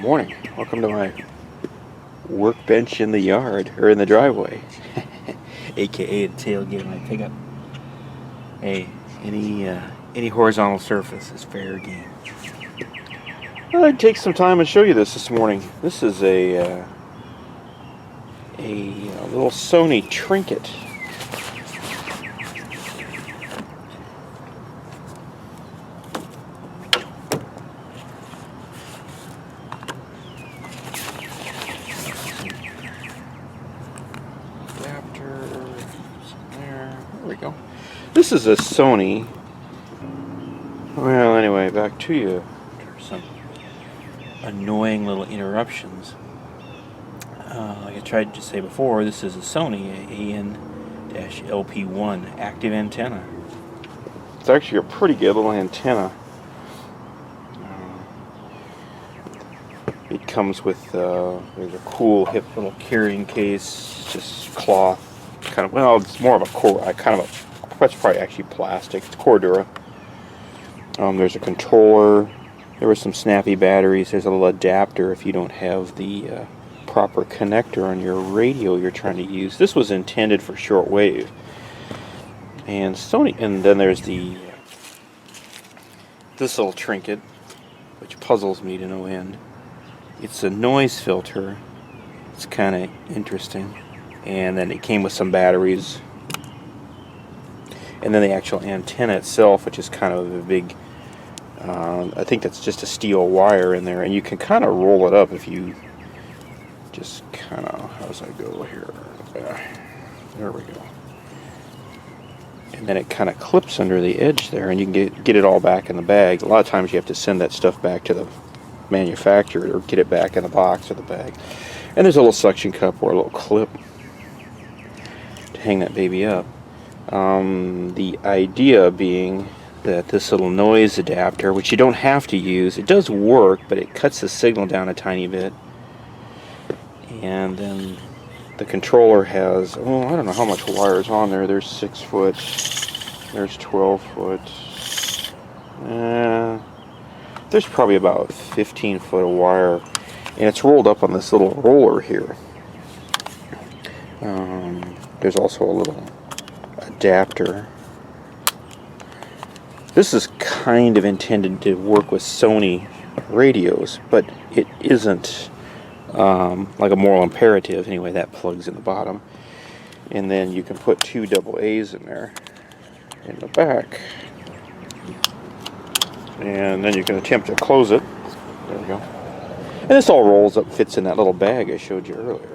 Morning. Welcome to my workbench in the yard, or in the driveway, aka the tailgate of my pickup. Hey, any horizontal surface is fair game. Well, I'd take some time and show you this morning. This is a little Sony trinket. There we go. This is a Sony. Well, anyway, back to you. Some annoying little interruptions. Like I tried to say before, this is a Sony AN-LP1 active antenna. It's actually a pretty good little antenna. It comes with there's a cool hip little carrying case, just cloth, kind of. Well, it's more of a that's probably actually plastic. It's Cordura. There's a controller. There were some snappy batteries. There's a little adapter if you don't have the proper connector on your radio you're trying to use. This was intended for shortwave. And Sony, and then there's this little trinket, which puzzles me to no end. It's a noise filter. It's kind of interesting. And then it came with some batteries. And then the actual antenna itself, which is kind of a big, I think that's just a steel wire in there. And you can kind of roll it up if you just kind of, how does that go here? There we go. And then it kind of clips under the edge there, and you can get it all back in the bag. A lot of times you have to send that stuff back to the manufacturer or get it back in the box or the bag. And there's a little suction cup or a little clip to hang that baby up. The idea being that this little noise adapter, which you don't have to use, it does work, but it cuts the signal down a tiny bit. And then the controller has, oh, I don't know how much wire is on there. There's 6 foot, there's 12 foot. There's probably about 15 foot of wire, and it's rolled up on this little roller here. There's also a little adapter. This is kind of intended to work with Sony radios, but it isn't like a moral imperative. Anyway, that plugs in the bottom. And then you can put 2 AA's in there in the back. And then you can attempt to close it. There we go. And this all rolls up, fits in that little bag I showed you earlier.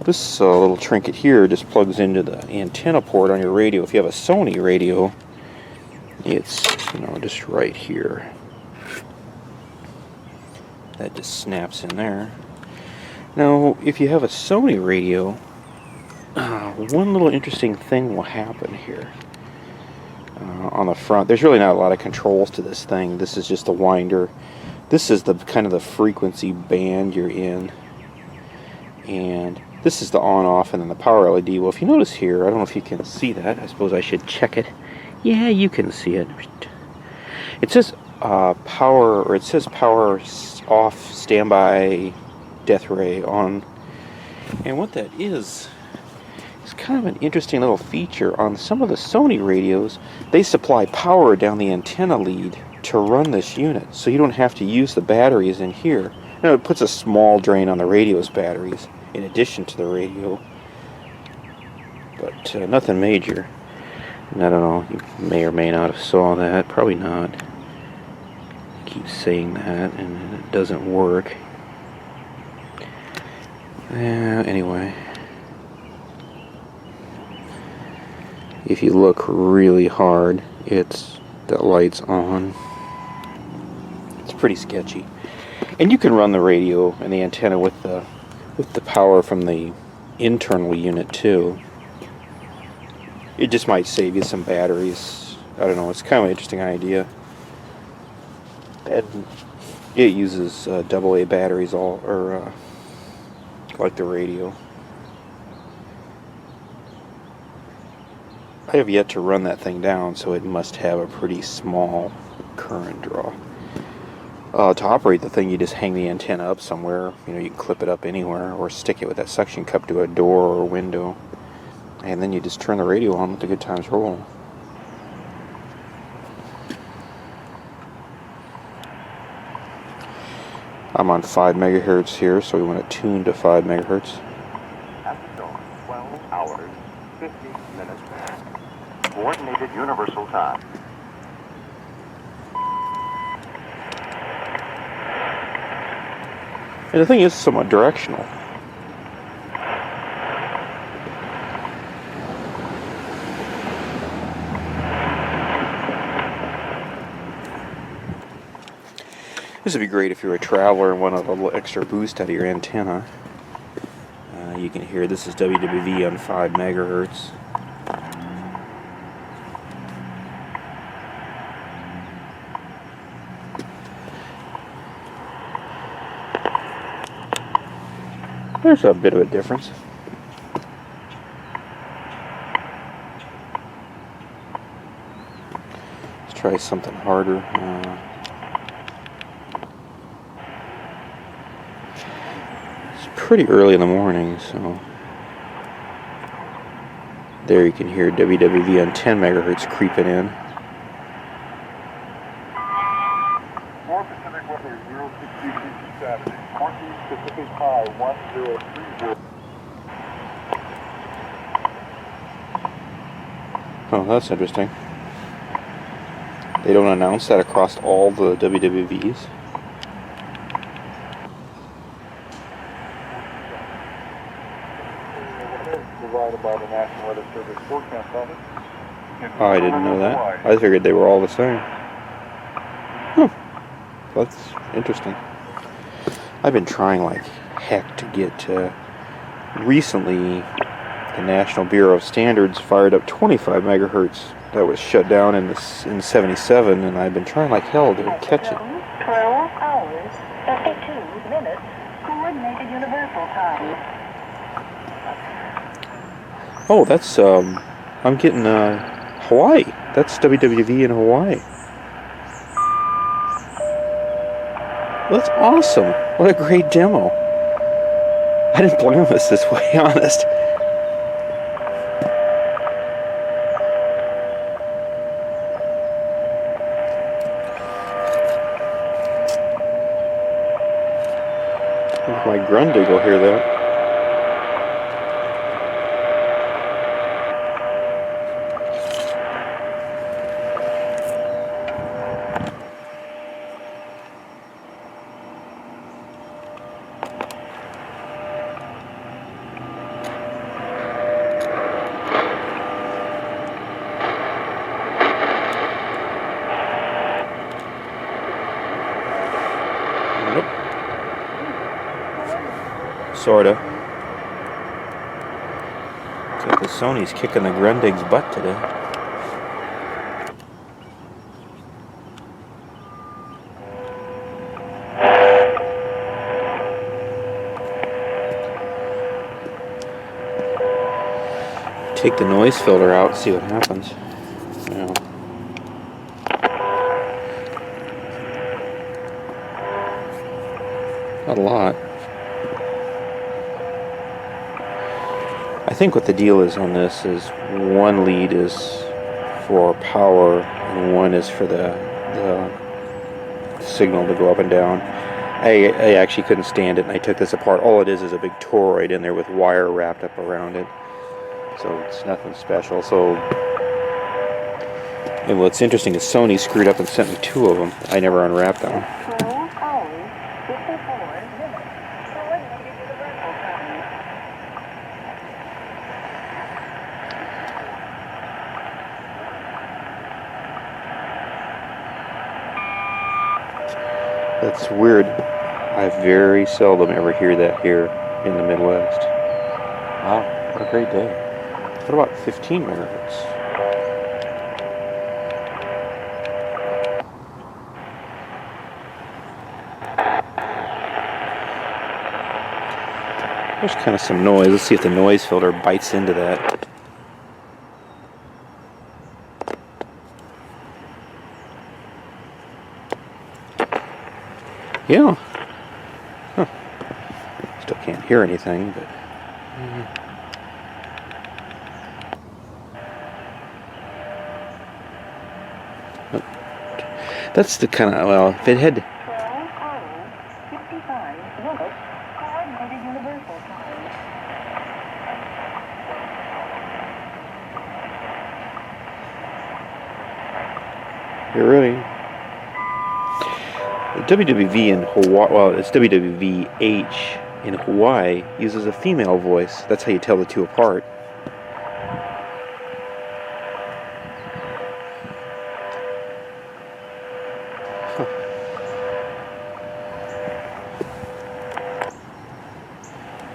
This little trinket here just plugs into the antenna port on your radio. If you have a Sony radio, it's, just right here. That just snaps in there. Now, if you have a Sony radio, one little interesting thing will happen here. On the front, there's really not a lot of controls to this thing. This is just a winder. This is the kind of the frequency band you're in. And this is the on-off, and then the power LED. Well, if you notice here, I don't know if you can see that. I suppose I should check it. Yeah, you can see it. It says power, or it says power off, standby, death ray on. And what that is kind of an interesting little feature. On some of the Sony radios, they supply power down the antenna lead to run this unit, so you don't have to use the batteries in here. Now, it puts a small drain on the radio's batteries in addition to the radio, but nothing major. And I don't know, you may or may not have saw that. Probably not. I keep saying that and it doesn't work. Anyway, if you look really hard, that light's on. It's pretty sketchy. And you can run the radio and the antenna with the power from the internal unit too. It just might save you some batteries. I don't know, it's kind of an interesting idea. And it uses AA batteries like the radio. I have yet to run that thing down, so it must have a pretty small current draw. To operate the thing, you just hang the antenna up somewhere. You know, you can clip it up anywhere, or stick it with that suction cup to a door or a window, and then you just turn the radio on, let the good times roll. I'm on 5 megahertz here, so we want to tune to 5 megahertz. At the zone, 12 hours, 50 minutes. Coordinated universal time. And the thing is somewhat directional. This would be great if you're a traveler and want a little extra boost out of your antenna. You can hear this is WWV on 5 megahertz. There's a bit of a difference. Let's try something harder. It's pretty early in the morning, so there you can hear WWV on 10 megahertz creeping in. Pacific weather 063 Saturday. 20 Pacific high 1030. Oh, that's interesting. They don't announce that across all the WWVs. Provided by the National Weather Service forecast office. Oh, I didn't know that. I figured they were all the same. That's interesting. I've been trying like heck to get recently the National Bureau of Standards fired up 25 megahertz that was shut down in 77, and I've been trying like hell to catch it. 12 hours, 52 minutes, coordinated universal time. Oh, that's I'm getting Hawaii. That's WWV in Hawaii. Well, that's awesome. What a great demo. I didn't plan this way, honest. If my Grundig will hear that. Sorta. Looks like the Sony's kicking the Grundig's butt today. Take the noise filter out, see what happens. Yeah. Not a lot. I think what the deal is on this is one lead is for power and one is for the signal to go up and down. I actually couldn't stand it and I took this apart. All it is a big toroid in there with wire wrapped up around it. So it's nothing special. So, and what's interesting is Sony screwed up and sent me 2 of them. I never unwrapped them. 12 hours, 54 minutes, coordinated universal time. That's weird. I very seldom ever hear that here in the Midwest. Wow, what a great day. What about 15 megahertz? There's kind of some noise. Let's see if the noise filter bites into that. Yeah. Huh. Still can't hear anything, but... That's the kind of, well, if it had... 12 hours, 55 minutes, Coordinated Universal Time. You're ready. The WWV in Hawaii, well, it's WWVH in Hawaii, uses a female voice. That's how you tell the two apart. Huh.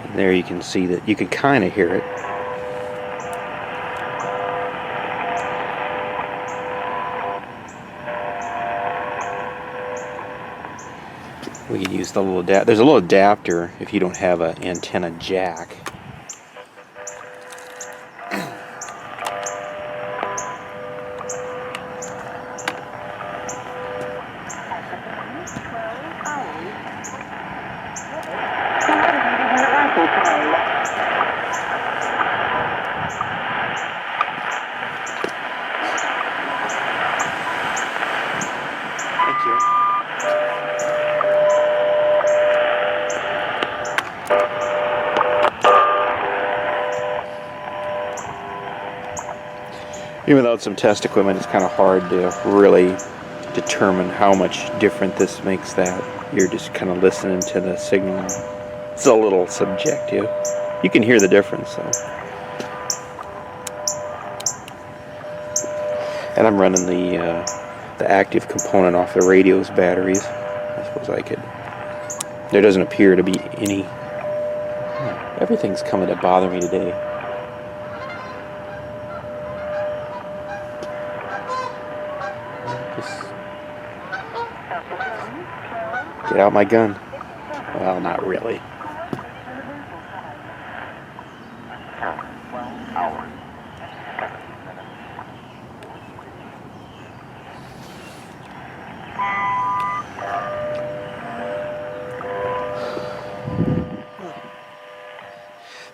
And there you can see that you can kind of hear it. We could use the little there's a little adapter if you don't have an antenna jack. Thank you. Even without some test equipment, it's kind of hard to really determine how much different this makes that. You're just kind of listening to the signal. It's a little subjective. You can hear the difference, though. And I'm running the active component off the radio's batteries. I suppose I could. There doesn't appear to be any. Everything's coming to bother me today. Just get out my gun. Well, not really. 12 hours, 7 minutes.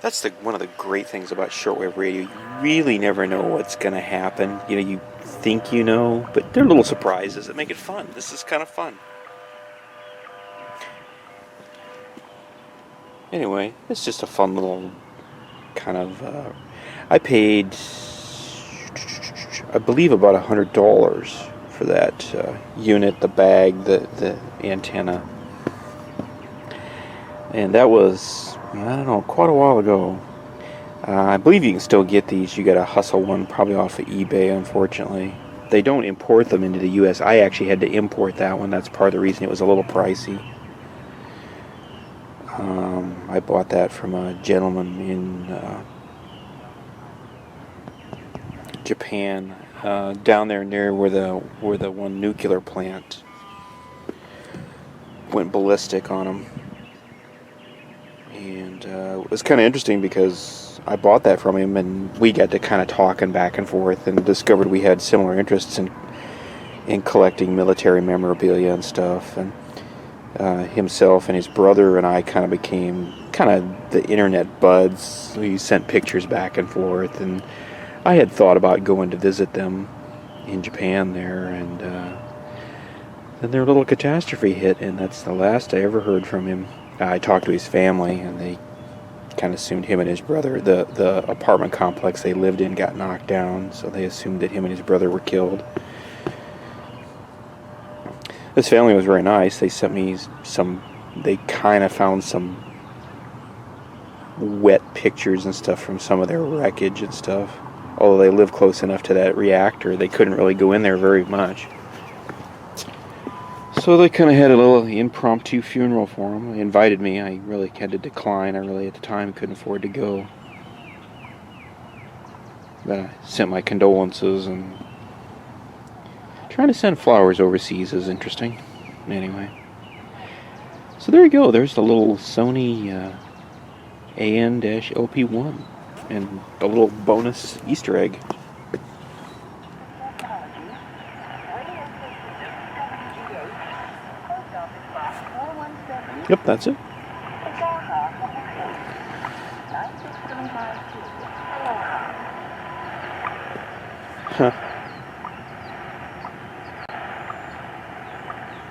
That's one of the great things about shortwave radio. You really never know what's going to happen. You know, you think you know, but they're little surprises that make it fun. This is kind of fun. Anyway, it's just a fun little kind of... I paid, I believe, about $100 for that unit, the bag, the antenna. And that was, I don't know, quite a while ago. I believe you can still get these. You got to hustle one probably off of eBay, unfortunately. They don't import them into the U.S. I actually had to import that one. That's part of the reason it was a little pricey. I bought that from a gentleman in Japan, down there near where the one nuclear plant went ballistic on him. And it was kind of interesting because I bought that from him, and we got to kind of talking back and forth, and discovered we had similar interests in collecting military memorabilia and stuff. And himself and his brother and I kind of became kind of the internet buds. We sent pictures back and forth, and I had thought about going to visit them in Japan there, and then their little catastrophe hit, and that's the last I ever heard from him. I talked to his family, and they kind of assumed him and his brother, the apartment complex they lived in got knocked down, so they assumed that him and his brother were killed. This family was very nice. They sent me they kind of found some wet pictures and stuff from some of their wreckage and stuff. Although they live close enough to that reactor, they couldn't really go in there very much. So they kind of had a little impromptu funeral for him. They invited me. I really had to decline. I really, at the time, couldn't afford to go. But I sent my condolences, and trying to send flowers overseas is interesting. Anyway. So there you go. There's the little Sony AN-LP1 and the little bonus Easter egg. Radio station WGH, post office box Yep, that's it. Aloha, Hawaii. 96752. Aloha. Huh.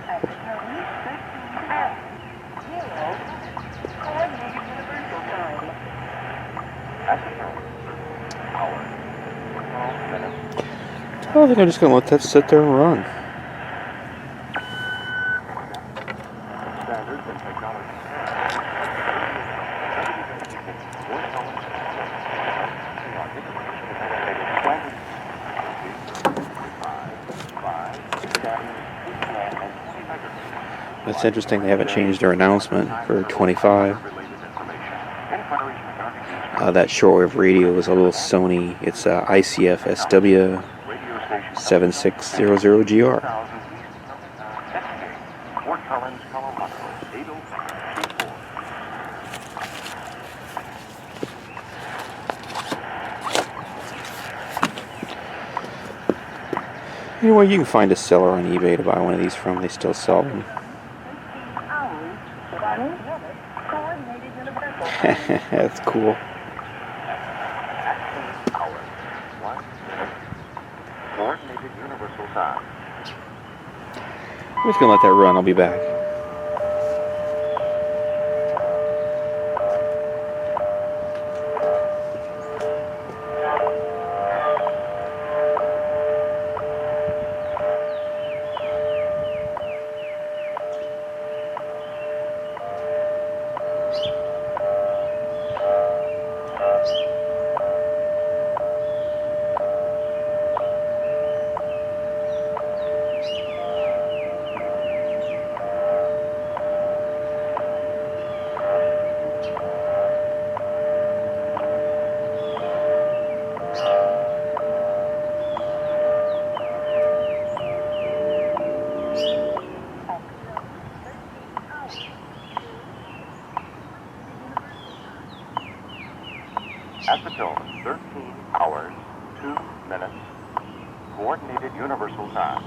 At the Chinese 13 0 Coordinated Universal Time. At the tone, hour, 12 minutes. I think I'm just going to let that sit there and run. Standards and technology. That's interesting. They haven't changed their announcement for 25. That shortwave radio is a little Sony. It's ICF SW 7600GR. Fort Collins, Colorado, 80524. Anyway, you can find a seller on eBay to buy one of these from. They still sell them. 13 hours, 1 minute, Coordinated Universal Time. That's cool. Hour, 1 minute. Coordinated Universal Time. I'm just going to let that run. I'll be back. At the tone, 13 hours, 2 minutes. Coordinated Universal Time.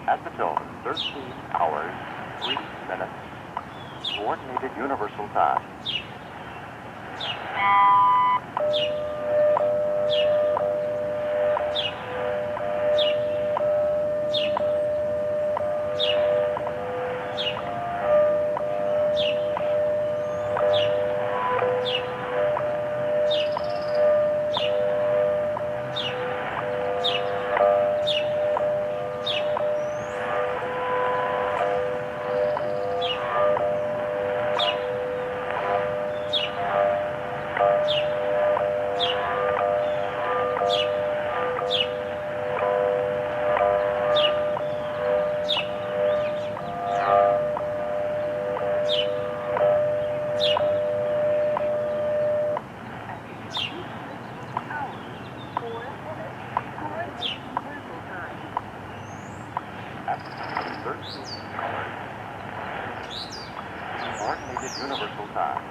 At the tone, 13 hours, 3 minutes. Coordinated Universal Time. Coordinated Universal Time.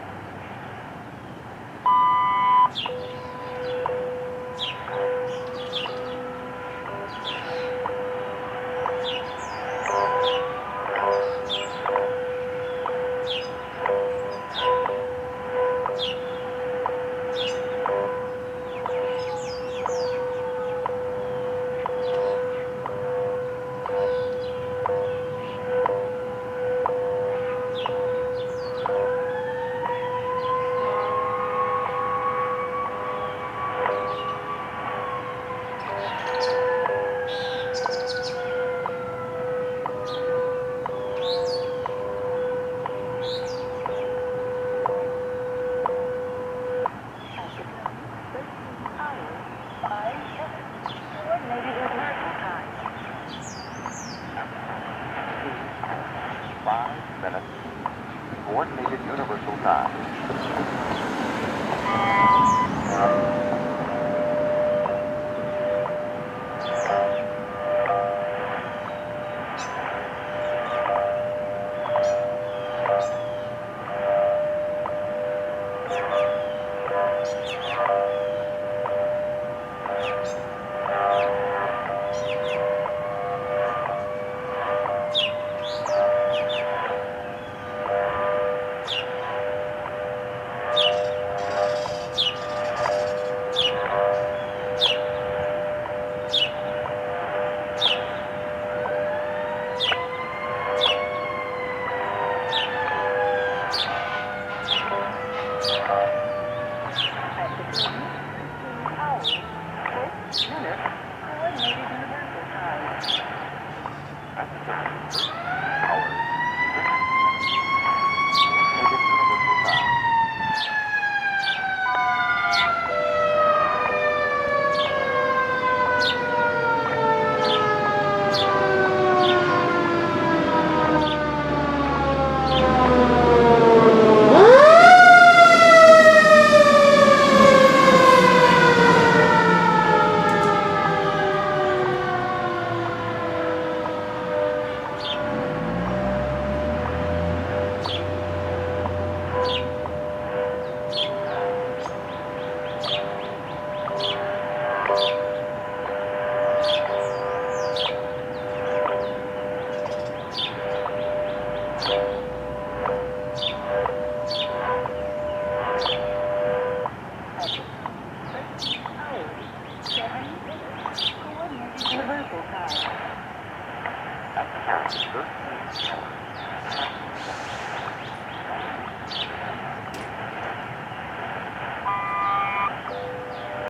Coordinated Universal Time.